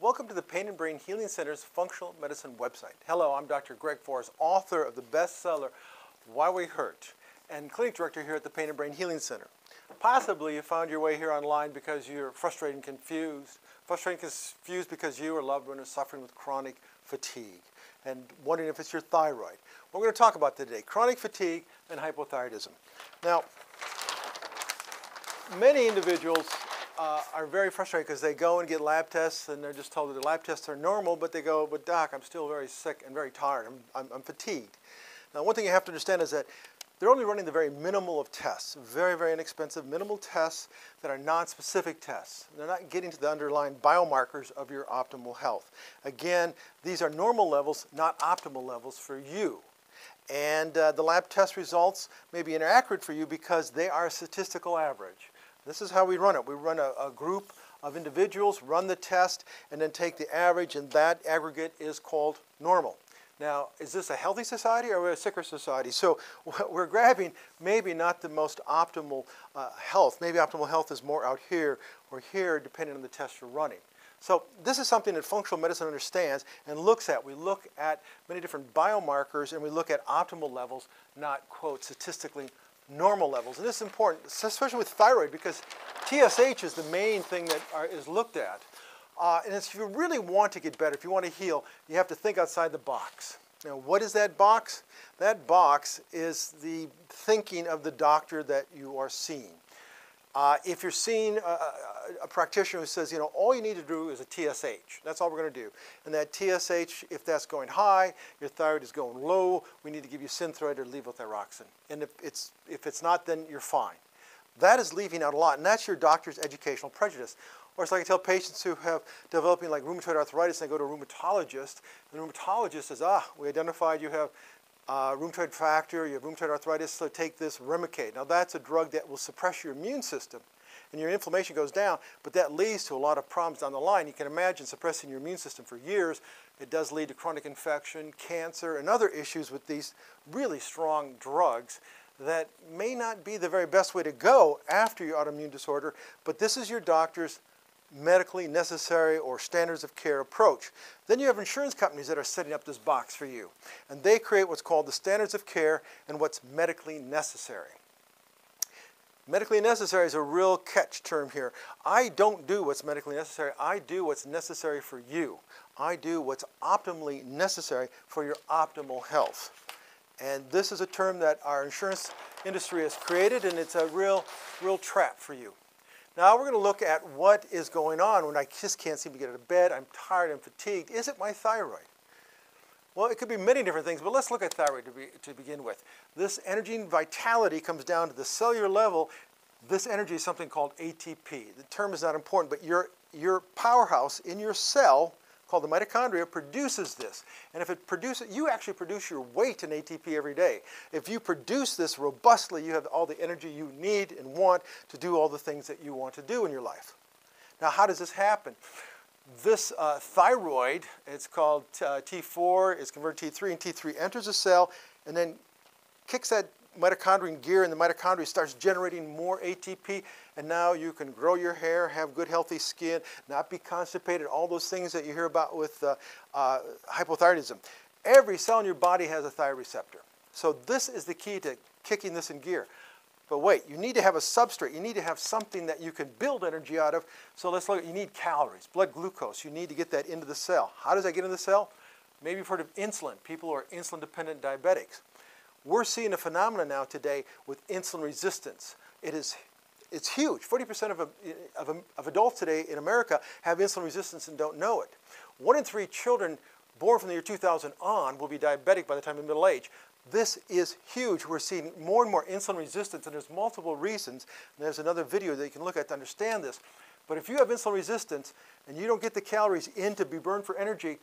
Welcome to the Pain and Brain Healing Center's Functional Medicine website. Hello, I'm Dr. Greg Forrest, author of the bestseller, Why We Hurt, and clinic director here at the Pain and Brain Healing Center. Possibly you found your way here online because you're frustrated and confused. Frustrated and confused because you or loved one is suffering with chronic fatigue and wondering if it's your thyroid. What we're going to talk about today, chronic fatigue and hypothyroidism. Now, many individuals are very frustrated because they go and get lab tests and they're just told that the lab tests are normal, but they go, but doc, I'm still very sick and very tired. I'm fatigued. Now, one thing you have to understand is that they're only running the very minimal of tests, very, very inexpensive minimal tests that are non-specific tests. They're not getting to the underlying biomarkers of your optimal health. Again, these are normal levels, not optimal levels for you. And the lab test results may be inaccurate for you because they are a statistical average. This is how we run it. We run a group of individuals, run the test, and then take the average, and that aggregate is called normal. Now, is this a healthy society or a sicker society? So we're grabbing maybe not the most optimal health. Maybe optimal health is more out here or here, depending on the test you're running. So this is something that functional medicine understands and looks at. We look at many different biomarkers, and we look at optimal levels, not, quote, statistically normal levels. And this is important, especially with thyroid, because TSH is the main thing that is looked at. And if you really want to get better, if you want to heal, you have to think outside the box. Now, what is that box? That box is the thinking of the doctor that you are seeing. If you're seeing a practitioner who says, you know, all you need to do is a TSH. That's all we're going to do. And that TSH, if that's going high, your thyroid is going low, we need to give you Synthroid or levothyroxine. And if it's not, then you're fine. That is leaving out a lot, and that's your doctor's educational prejudice. Or it's like I tell patients who have developing like rheumatoid arthritis, and they go to a rheumatologist, and the rheumatologist says, we identified you have rheumatoid factor, you have rheumatoid arthritis, so take this Remicade. Now that's a drug that will suppress your immune system, and your inflammation goes down, but that leads to a lot of problems down the line. You can imagine suppressing your immune system for years. It does lead to chronic infection, cancer, and other issues with these really strong drugs that may not be the very best way to go after your autoimmune disorder, but this is your doctor's medically necessary or standards of care approach. Then you have insurance companies that are setting up this box for you, and they create what's called the standards of care and what's medically necessary. Medically necessary is a real catch term here. I don't do what's medically necessary. I do what's necessary for you. I do what's optimally necessary for your optimal health. And this is a term that our insurance industry has created, and it's a real trap for you. Now we're going to look at what is going on when I just can't seem to get out of bed, I'm tired, I'm fatigued. Is it my thyroid? Well, it could be many different things, but let's look at thyroid to begin with. This energy and vitality comes down to the cellular level. This energy is something called ATP. The term is not important, but your powerhouse in your cell, called the mitochondria, produces this. And if it produces, you actually produce your weight in ATP every day. If you produce this robustly, you have all the energy you need and want to do all the things that you want to do in your life. Now, how does this happen? This thyroid, it's called T4, is converted to T3, and T3 enters a cell and then kicks that mitochondrial gear, and the mitochondria starts generating more ATP, and now you can grow your hair, have good healthy skin, not be constipated, all those things that you hear about with hypothyroidism. Every cell in your body has a thyroid receptor. So this is the key to kicking this in gear. But wait, you need to have a substrate. You need to have something that you can build energy out of. So let's look at, you need calories, blood glucose. You need to get that into the cell. How does that get into the cell? Maybe you've heard of insulin. People who are insulin-dependent diabetics. We're seeing a phenomenon now today with insulin resistance. It's huge. 40% of adults today in America have insulin resistance and don't know it. 1 in 3 children born from the year 2000 on will be diabetic by the time of middle age. This is huge. We're seeing more and more insulin resistance, and there's multiple reasons. And there's another video that you can look at to understand this. But if you have insulin resistance and you don't get the calories in to be burned for energy,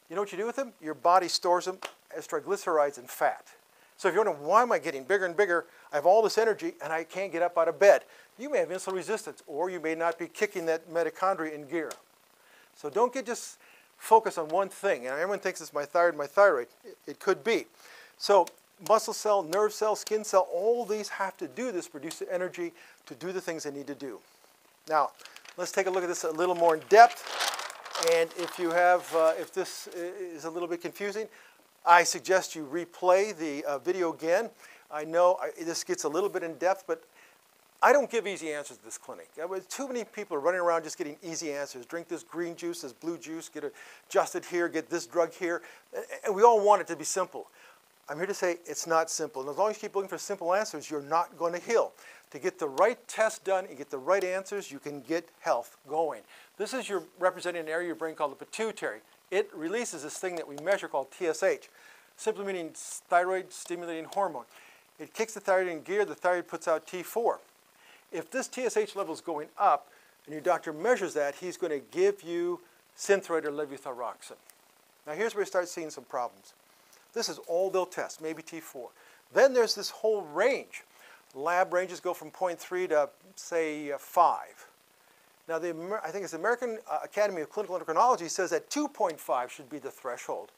you know what you do with them? Your body stores them as triglycerides and fat. So if you're wondering, why am I getting bigger and bigger? I have all this energy and I can't get up out of bed. You may have insulin resistance, or you may not be kicking that mitochondria in gear. So don't just focus on one thing. And everyone thinks it's my thyroid. It could be. So muscle cell, nerve cell, skin cell, all these have to do this, produce the energy to do the things they need to do. Now, let's take a look at this a little more in depth. And if you have, if this is a little bit confusing, I suggest you replay the video again. I know this gets a little bit in depth, but I don't give easy answers at this clinic. Too many people are running around just getting easy answers. Drink this green juice, this blue juice, get adjusted here, get this drug here. And we all want it to be simple. I'm here to say it's not simple. And as long as you keep looking for simple answers, you're not going to heal. To get the right test done and get the right answers, you can get health going. This is your representing an area of your brain called the pituitary. It releases this thing that we measure called TSH, simply meaning thyroid stimulating hormone. It kicks the thyroid in gear, the thyroid puts out T4. If this TSH level is going up and your doctor measures that, he's going to give you Synthroid or levothyroxine. Now here's where you start seeing some problems. This is all they'll test, maybe T4. Then there's this whole range. Lab ranges go from 0.3 to, say, 5. Now, I think it's the American Academy of Clinical Endocrinology says that 2.5 should be the threshold.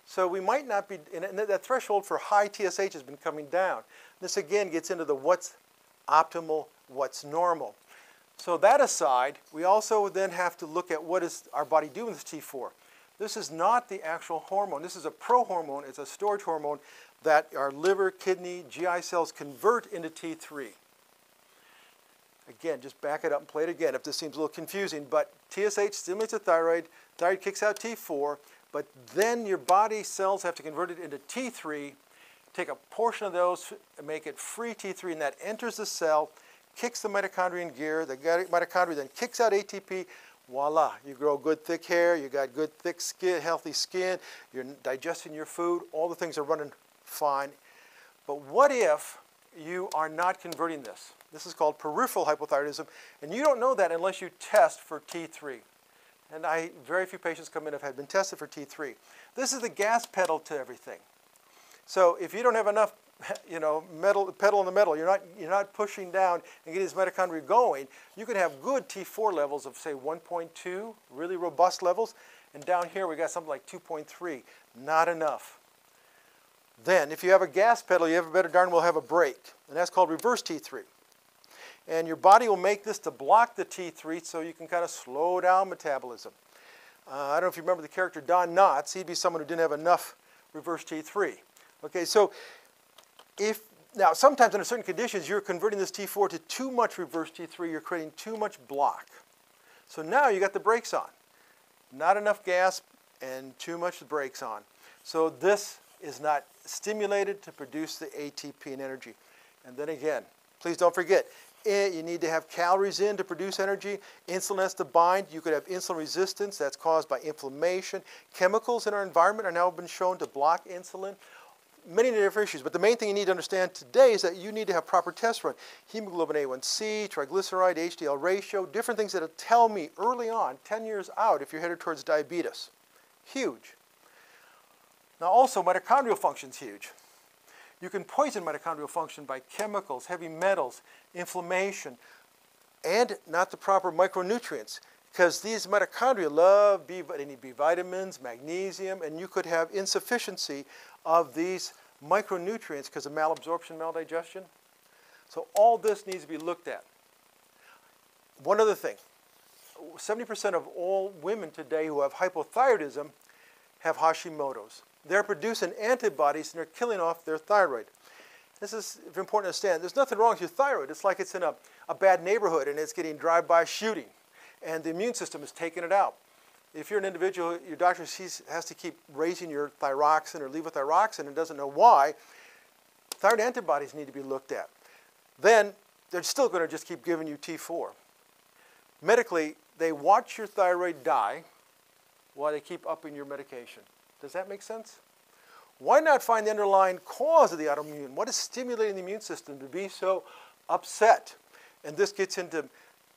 So we might not be, and that threshold for high TSH has been coming down. This again gets into the what's optimal, what's normal. So that aside, we also then have to look at what is our body doing with T4. This is not the actual hormone. This is a prohormone. It's a storage hormone that our liver, kidney, GI cells convert into T3. Again, just back it up and play it again if this seems a little confusing. But TSH stimulates the thyroid. Thyroid kicks out T4. But then your body cells have to convert it into T3, take a portion of those and make it free T3, and that enters the cell, kicks the mitochondria in gear. The mitochondria then kicks out ATP. Voila, you grow good thick hair, you got good thick skin, healthy skin, you're digesting your food, all the things are running fine. But what if you are not converting this? This is called peripheral hypothyroidism, and you don't know that unless you test for T3. And very few patients come in have been tested for T3. This is the gas pedal to everything. So if you don't have enough, pedal in the metal, you're not pushing down and getting this mitochondria going, you can have good T4 levels of say 1.2, really robust levels, and down here we got something like 2.3, not enough. Then if you have a gas pedal, you better darn well have a brake, and that's called reverse T3. And your body will make this to block the T3 so you can kind of slow down metabolism. I don't know if you remember the character Don Knotts. He'd be someone who didn't have enough reverse T3. Okay, so now sometimes under certain conditions you're converting this T4 to too much reverse T3, you're creating too much block. So now you got the brakes on. Not enough gas and too much brakes on. So this is not stimulated to produce the ATP and energy. And then again, please don't forget, you need to have calories in to produce energy. Insulin has to bind. You could have insulin resistance. That's caused by inflammation. Chemicals in our environment are now been shown to block insulin. Many different issues, but the main thing you need to understand today is that you need to have proper tests run. Hemoglobin A1C, triglyceride, HDL ratio, different things that will tell me early on, 10 years out, if you're headed towards diabetes. Huge. Now also, mitochondrial function is huge. You can poison mitochondrial function by chemicals, heavy metals, inflammation, and not the proper micronutrients. Because these mitochondria love they need B vitamins, magnesium, and you could have insufficiency of these micronutrients because of malabsorption, maldigestion. So all this needs to be looked at. One other thing, 70% of all women today who have hypothyroidism have Hashimoto's. They're producing antibodies and they're killing off their thyroid. This is important to understand. There's nothing wrong with your thyroid. It's like it's in a bad neighborhood and it's getting drive-by shooting, and the immune system is taking it out. If you're an individual, your doctor has to keep raising your thyroxine or levothyroxine and doesn't know why, thyroid antibodies need to be looked at. Then they're still going to just keep giving you T4. Medically, they watch your thyroid die while they keep upping your medication. Does that make sense? Why not find the underlying cause of the autoimmune? What is stimulating the immune system to be so upset? And this gets into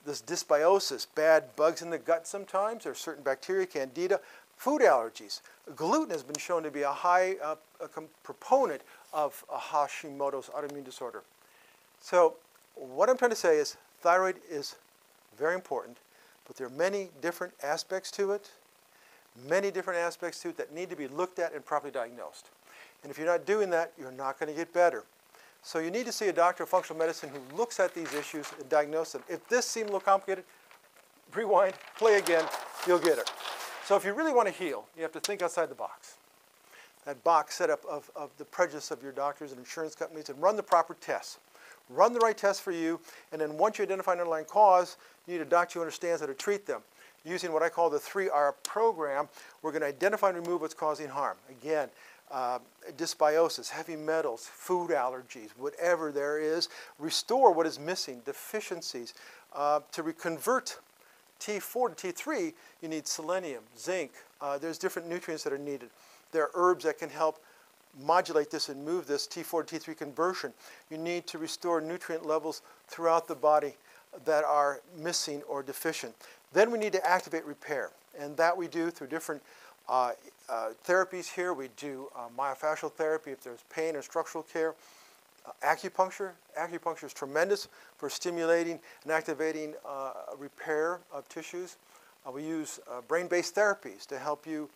this dysbiosis, bad bugs in the gut sometimes, or certain bacteria, candida, food allergies. Gluten has been shown to be a high proponent of a Hashimoto's autoimmune disorder. So what I'm trying to say is thyroid is very important, but there are many different aspects to it, that need to be looked at and properly diagnosed. And if you're not doing that, you're not going to get better. So you need to see a doctor of functional medicine who looks at these issues and diagnoses them. If this seemed a little complicated, rewind, play again, you'll get it. So if you really want to heal, you have to think outside the box. That box set up of the prejudice of your doctors and insurance companies, and run the proper tests. Run the right tests for you, and then once you identify an underlying cause, you need a doctor who understands how to treat them. Using what I call the 3R program, we're going to identify and remove what's causing harm. Again, dysbiosis, heavy metals, food allergies, whatever there is, restore what is missing, deficiencies. To convert T4 to T3, you need selenium, zinc. There's different nutrients that are needed. There are herbs that can help modulate this and move this T4 to T3 conversion. You need to restore nutrient levels throughout the body that are missing or deficient. Then we need to activate repair, and that we do through different therapies here. We do myofascial therapy if there's pain or structural care. Acupuncture. Acupuncture is tremendous for stimulating and activating repair of tissues. We use brain-based therapies to help you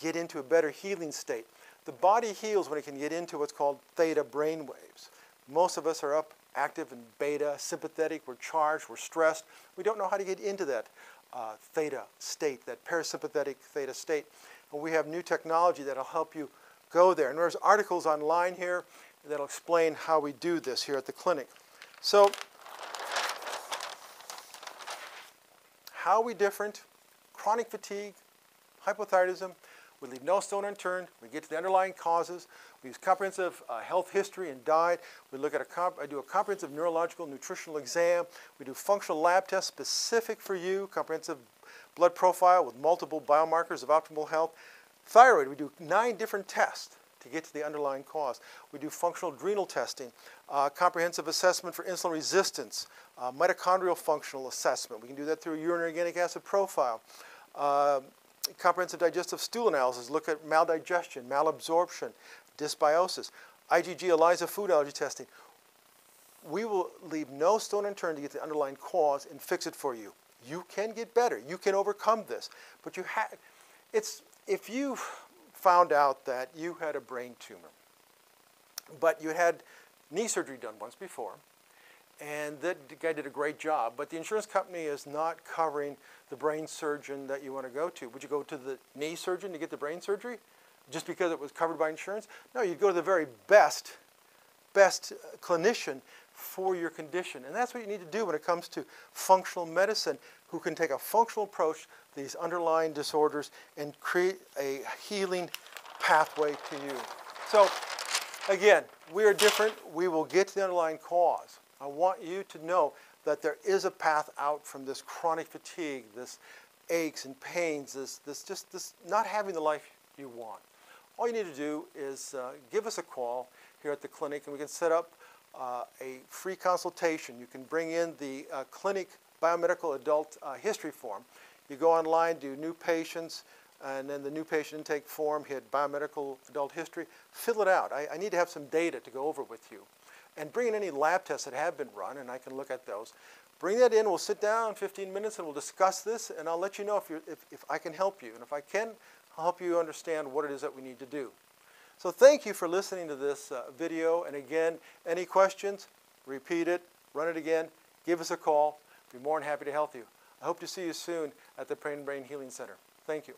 get into a better healing state. The body heals when it can get into what's called theta brain waves. Most of us are up, active, and beta, sympathetic. We're charged, we're stressed. We don't know how to get into that theta state, that parasympathetic theta state. And we have new technology that'll help you go there. And there's articles online here that'll explain how we do this here at the clinic. So, how are we different? Chronic fatigue, hypothyroidism. We leave no stone unturned. We get to the underlying causes. We use comprehensive health history and diet. We look at I do a comprehensive neurological nutritional exam. We do functional lab tests specific for you, comprehensive blood profile with multiple biomarkers of optimal health. Thyroid, we do 9 different tests to get to the underlying cause. We do functional adrenal testing, comprehensive assessment for insulin resistance, mitochondrial functional assessment. We can do that through a urinary organic acid profile. Comprehensive digestive stool analysis, look at maldigestion, malabsorption, dysbiosis, IgG ELISA food allergy testing. We will leave no stone unturned to get the underlying cause and fix it for you. You can get better. You can overcome this. But if you found out that you had a brain tumor, but you had knee surgery done once before, and that guy did a great job, but the insurance company is not covering the brain surgeon that you want to go to. Would you go to the knee surgeon to get the brain surgery just because it was covered by insurance? No, you'd go to the very best clinician for your condition. And that's what you need to do when it comes to functional medicine, who can take a functional approach to these underlying disorders and create a healing pathway to you. So, again, we are different. We will get to the underlying cause. I want you to know that there is a path out from this chronic fatigue, this aches and pains, this not having the life you want. All you need to do is give us a call here at the clinic, and we can set up a free consultation. You can bring in the clinic biomedical adult history form. You go online, do new patients, and then the new patient intake form, hit biomedical adult history, fill it out. I need to have some data to go over with you. And bring in any lab tests that have been run, and I can look at those. Bring that in, we'll sit down 15 minutes and we'll discuss this, and I'll let you know if I can help you. And if I can, I'll help you understand what it is that we need to do. So thank you for listening to this video. And again, any questions, repeat it, run it again, give us a call. We'll be more than happy to help you. I hope to see you soon at the Brain Healing Center. Thank you.